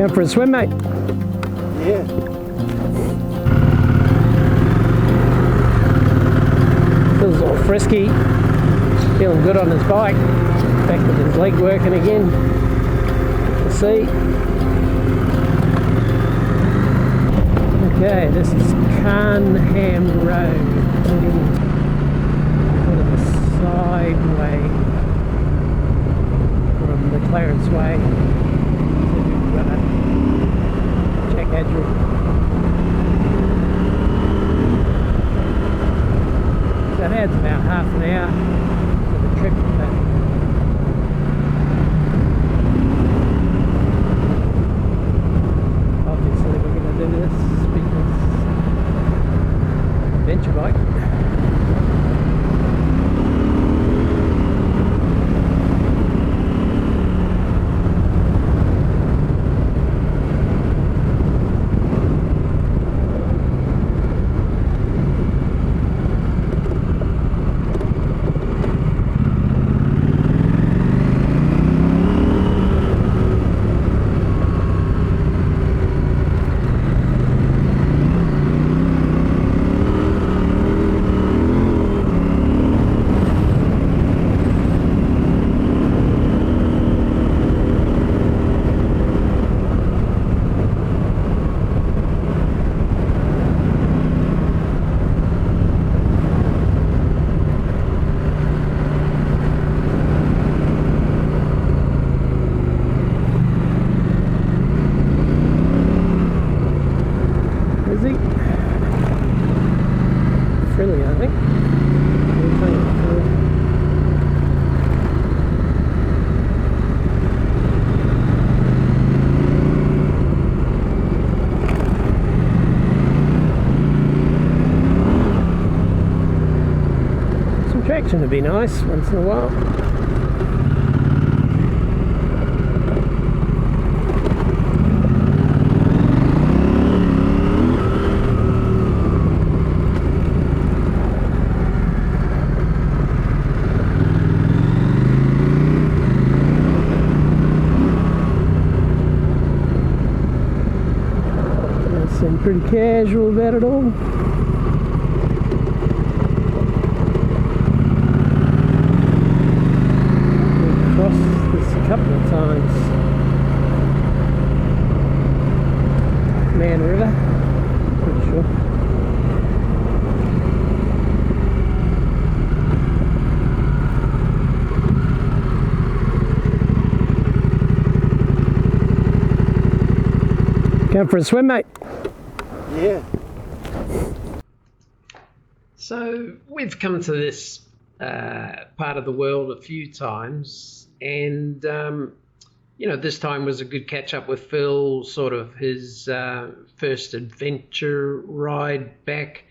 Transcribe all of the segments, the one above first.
Going for a swim, mate? Yeah. Feels all frisky. Feeling good on his bike. Back with his leg working again. Let's see. Okay, this is Carnham Road. Sort of a side way from the Clarence Way to Jackadgery. So it adds about half an hour to the trip back. Obviously we're going to do this because adventure bike. Friendly, I think. Some traction would be nice once in a while. And pretty casual about it all. We've crossed this a couple of times. Man River, pretty sure. Going for a swim, mate? Yeah. So we've come to this part of the world a few times, and you know, this time was a good catch up with Phil, sort of his first adventure ride back.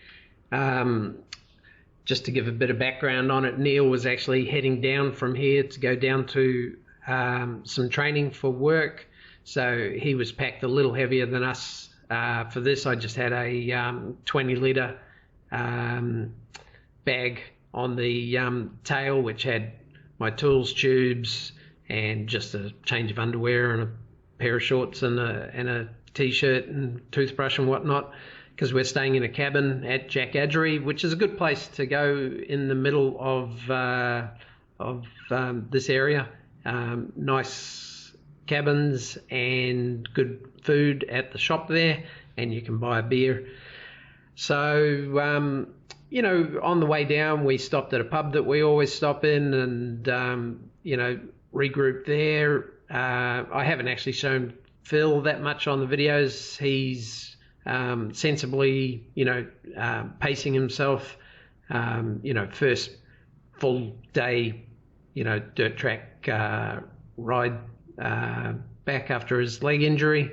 Just to give a bit of background on it, Neil was actually heading down from here to go down to some training for work, so he was packed a little heavier than us. For this, I just had a 20 litre bag on the tail, which had my tools, tubes, and just a change of underwear and a pair of shorts and a t-shirt and toothbrush and whatnot, because we're staying in a cabin at Jackadgery, which is a good place to go in the middle of this area. Nice cabins and good food at the shop there, and you can buy a beer. So you know, on the way down we stopped at a pub that we always stop in, and you know, regrouped there. I haven't actually shown Phil that much on the videos. He's sensibly, you know, pacing himself. You know, first full day, you know, dirt track ride back after his leg injury.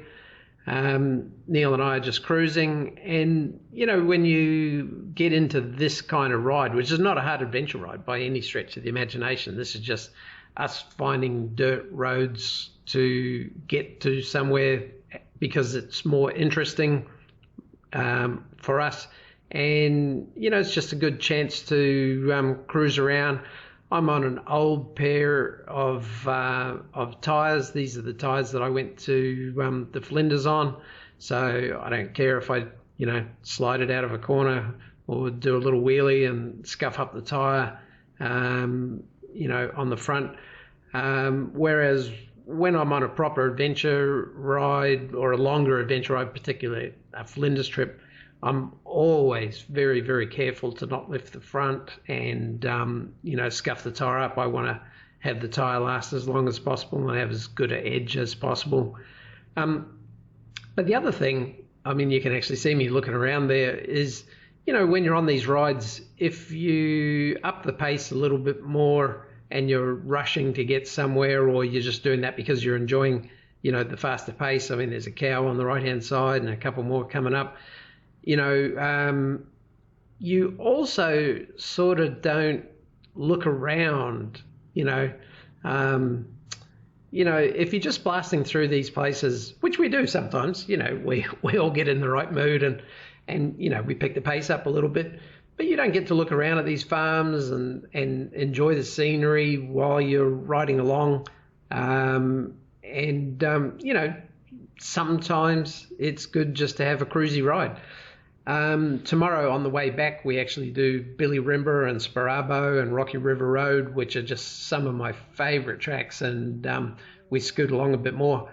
Neil and I are just cruising, and you know, when you get into this kind of ride, which is not a hard adventure ride by any stretch of the imagination, this is just us finding dirt roads to get to somewhere because it's more interesting for us, and you know, it's just a good chance to cruise around. I'm on an old pair of tyres. These are the tyres that I went to the Flinders on, so I don't care if I slide it out of a corner or do a little wheelie and scuff up the tyre on the front. Whereas when I'm on a proper adventure ride or a longer adventure ride, particularly a Flinders trip, I'm always very, very careful to not lift the front and, scuff the tyre up. I want to have the tyre last as long as possible and have as good an edge as possible. But the other thing, you can actually see me looking around there, is, when you're on these rides, if you up the pace a little bit more and you're rushing to get somewhere, or you're just doing that because you're enjoying, the faster pace. There's a cow on the right-hand side and a couple more coming up. You also sort of don't look around, if you're just blasting through these places, which we do sometimes, we all get in the right mood and we pick the pace up a little bit, but you don't get to look around at these farms and enjoy the scenery while you're riding along. Sometimes it's good just to have a cruisy ride. Tomorrow on the way back, we actually do Billy Rimba and Sparabo and Rocky River Road, which are just some of my favorite tracks, and we scoot along a bit more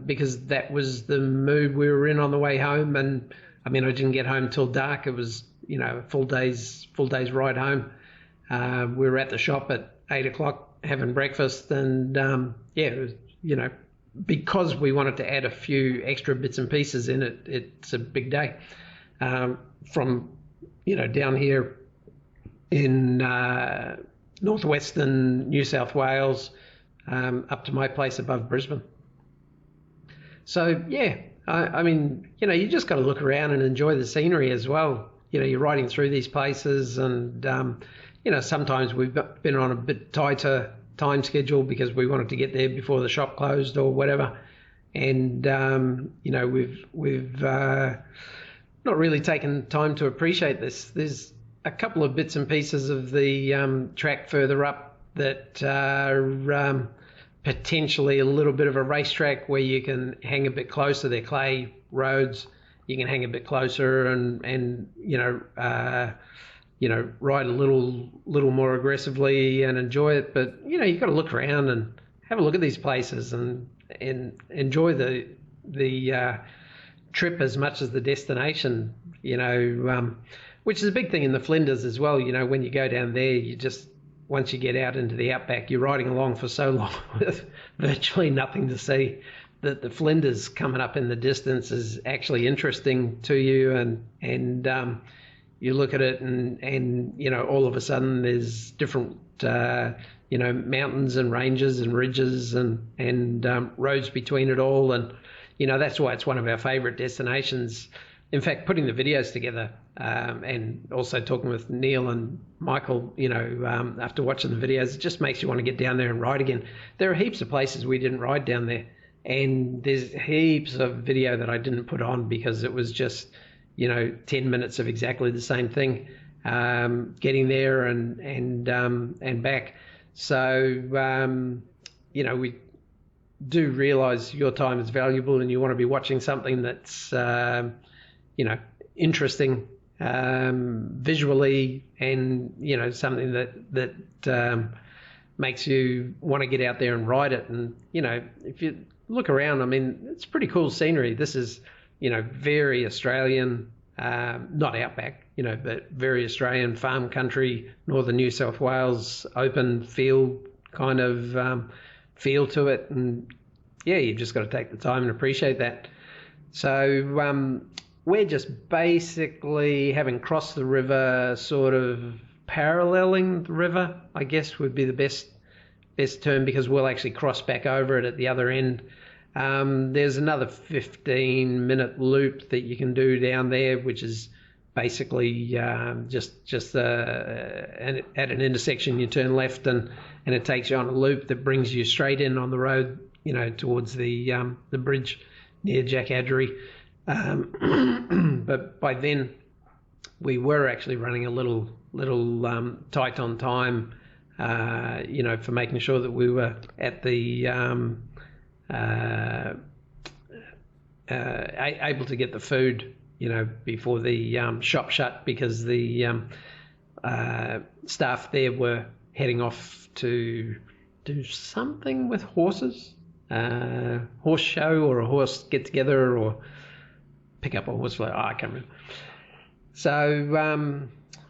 because that was the mood we were in on the way home. And I didn't get home till dark. It was a full day's ride home. We were at the shop at 8 o'clock having breakfast, and it was, because we wanted to add a few extra bits and pieces in it, it's a big day. From down here in northwestern New South Wales up to my place above Brisbane. So you just got to look around and enjoy the scenery as well. You're riding through these places, and sometimes we've been on a bit tighter time schedule because we wanted to get there before the shop closed or whatever, and we've not really taken time to appreciate this. There's a couple of bits and pieces of the track further up that are potentially a little bit of a racetrack where you can hang a bit closer. They're clay roads. You can hang a bit closer and ride a little more aggressively and enjoy it. But you've got to look around and have a look at these places and enjoy the trip as much as the destination, which is a big thing in the Flinders as well. When you go down there, once you get out into the outback, you're riding along for so long with virtually nothing to see, that the Flinders coming up in the distance is actually interesting to you, and you look at it and all of a sudden there's different mountains and ranges and ridges and roads between it all, and that's why it's one of our favorite destinations. In fact, putting the videos together and also talking with Neil and Michael, after watching the videos, it just makes you want to get down there and ride again. There are heaps of places we didn't ride down there, and there's heaps of video that I didn't put on because it was just 10 minutes of exactly the same thing, getting there and back. So we do realize your time is valuable, and you want to be watching something that's interesting visually, and something that makes you want to get out there and ride it. And if you look around, it's pretty cool scenery. This is very Australian, not outback, but very Australian farm country, northern New South Wales, open field kind of feel to it. And you've just got to take the time and appreciate that. So we're just basically, having crossed the river, sort of paralleling the river, I guess would be the best term, because we'll actually cross back over it at the other end. There's another 15-minute loop that you can do down there, which is basically just at an intersection you turn left, and it takes you on a loop that brings you straight in on the road, towards the bridge near Jackadgery. But by then we were actually running a little tight on time, you know, for making sure that we were at the able to get the food, you know, before the shop shut, because the staff there were heading off to do something with horses, horse show or a horse get together or pick up a horse. I can't remember. So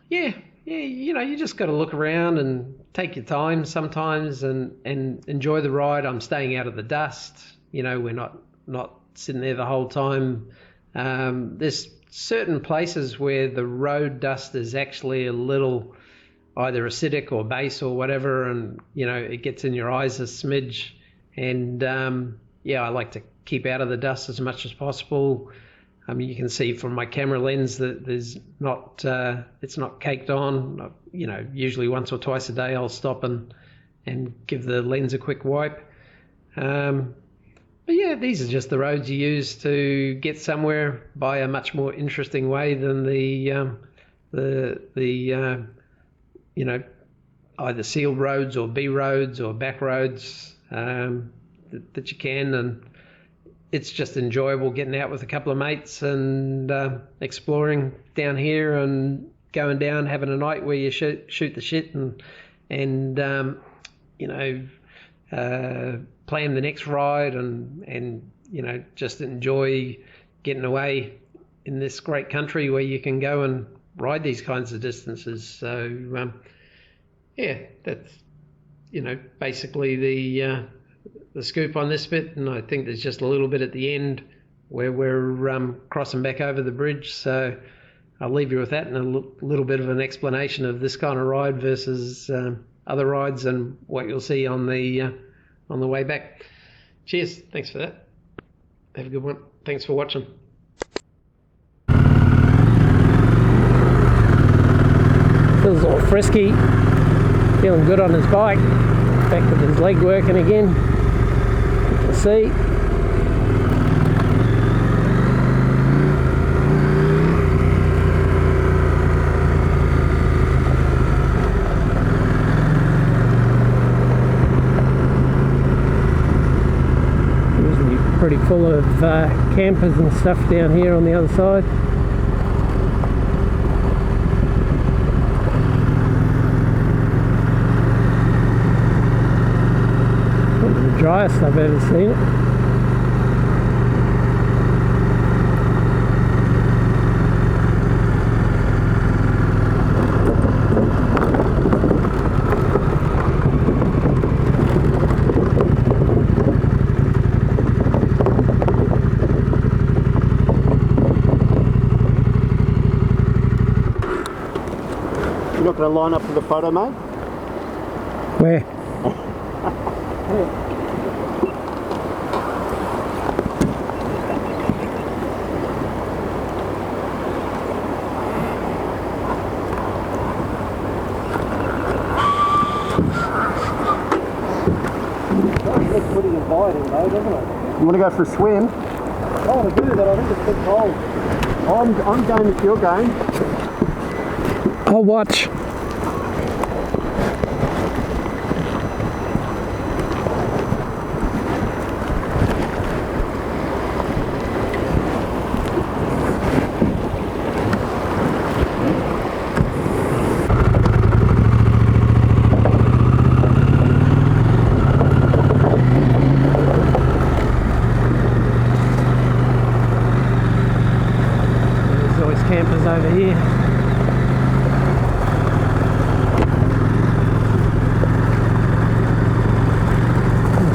yeah, you know, you just got to look around and take your time sometimes and enjoy the ride. I'm staying out of the dust. You know, we're not sitting there the whole time. There's certain places where the road dust is actually a little either acidic or base or whatever, and you know, it gets in your eyes a smidge. And yeah, I like to keep out of the dust as much as possible. I mean, you can see from my camera lens that there's not it's not caked on. You know, usually once or twice a day I'll stop and give the lens a quick wipe. But yeah, these are just the roads you use to get somewhere by a much more interesting way than the you know, either sealed roads or B roads or back roads that you can. And it's just enjoyable getting out with a couple of mates and exploring down here and going down, having a night where you shoot the shit and you know, plan the next ride and you know, just enjoy getting away in this great country where you can go and ride these kinds of distances. So yeah, that's, you know, basically the scoop on this bit. And I think there's just a little bit at the end where we're crossing back over the bridge. So I'll leave you with that and a little bit of an explanation of this kind of ride versus other rides and what you'll see on the way back. Cheers. Thanks for that. Have a good one. Thanks for watching. Feels all frisky. Feeling good on his bike. Back with his leg working again. You can see. Pretty full of campers and stuff down here on the other side. Probably the driest I've ever seen it. You're not going to line up for the photo, mate? Where? It's pretty inviting though, doesn't it? You want to go for a swim? I want to do that, I think it's too cold. I'm game if you're game. I'll watch. There's always campers over here.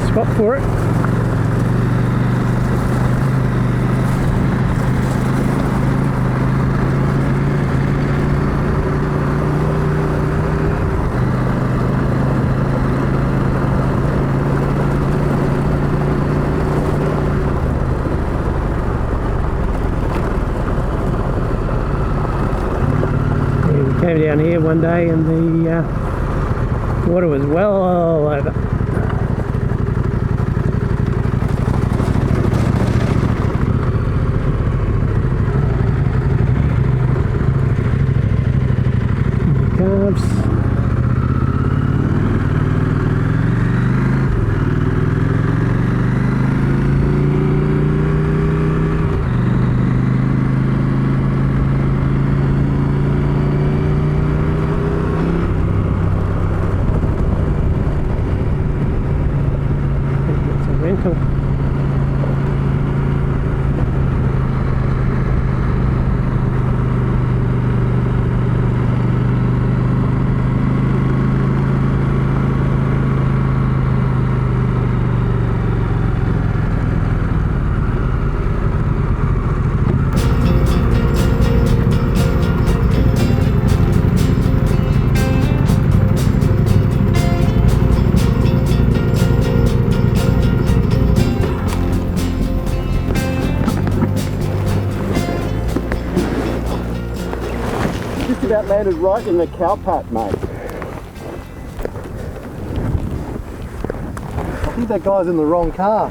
Spot for it. Yeah, we came down here one day and the water was well over. Just about landed right in the cow pat, mate. I think that guy's in the wrong car.